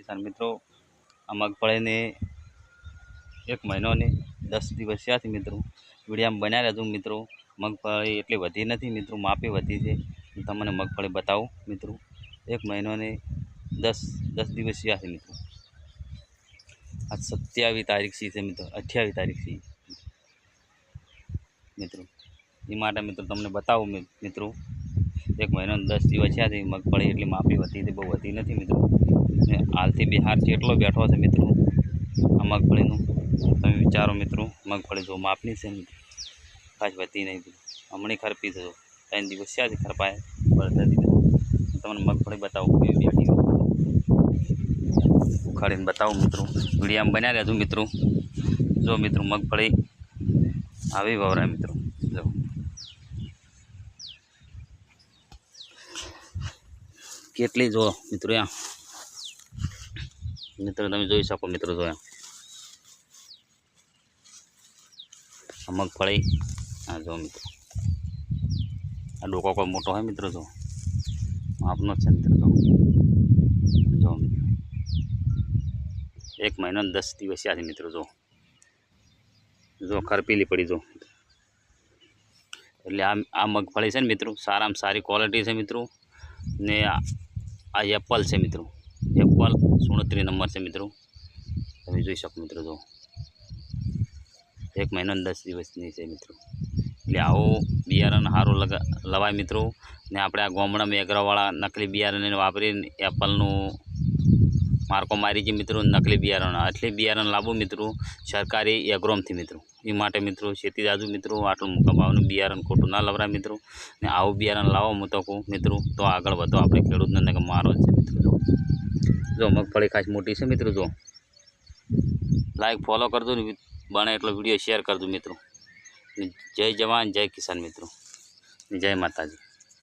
किसान मित्रों आ मगफड़ी ने 1 महीनो ने 10 दिवस थया छे मित्रों। वीडियो में बन्या रहेजो मित्रों। मगफड़ी एटली वधी नथी मित्रों, मापे वधी छे। तमने मगफड़ी बतावुं मित्रों। 1 महीनो ने 10 दिवस थया छे मित्रों। आज 27 तारीख छे मित्रों, 28 तारीख छे मित्रों। ए माटे मित्रों तमने बतावुं मित्रों। 1 महीनो ने 10 दिवस थया छे। मगफड़ी एटली मापे वधी छे, बहु वधी नथी मित्रों। ने हालथी बिहार चेटलो बेठो छे मित्रों आ मगफळीनुं। तमे विचारो मित्रों, मगफળી जो मापनी छे मित्रों, कांई वधी नहीं। हमणी खरपी छे, 3 दिवस थया छे खरपाए बळदादी मित्रों। तमने मगफળી बतावुं केवी बेठी उखाड़ीने बतावुं मित्रों। वीडियो में बन्या रहेजो मित्रों। जो मित्रों मगफળી आवी ववराय मित्रों। जो केटली जो मित्रों या मित्रों तमे जोई शको मित्रों। जो मगफળી आ जो मित्रों आ डोको कोई मोटो है मित्रों। जो आपनो छे मित्रों। जो मित्रों 1 महीनो ने 10 दिवस थया छे मित्रों। जो खरपीली पड़ी जो એટલે આ મગફળી છે ને મિત્રો સારામાં સારી ક્વોલિટી છે મિત્રો। ને આ એપલ છે મિત્રો, એપલ 69 નંબર છે મિત્રો। તમે જોઈ શકો મિત્રો। જો 1 મહિનો ને 10 દિવસની છે મિત્રો। એટલે આવું બિયારણ સારું લવાય મિત્રો। ને આપણે આ ગામડામાં એગ્રોવાળા નકલી બિયારણ વાપરીને એપલનું मार्को मारी जी मित्रों। नकली बियारण एटले बियारण लावो मित्रों सरकारी एग्रोम थी मित्रों। ए माटे मित्रों शेती जाजू मित्रों। आटलू मोटा भावनुं बियारण खोटुं ना लवराय मित्रों। ने आवुं बियारण लावो मु तो कहूं मित्रों तो आगळ वधो आपणे खेडूतने के मारो छे मित्रों। जो मगफળી खास मोटी छे मित्रों। जो लाइक फॉलो करजो, बने एटलो विडियो शेयर करजो मित्रों। जय जवान जय किसान मित्रों। जय माताजी।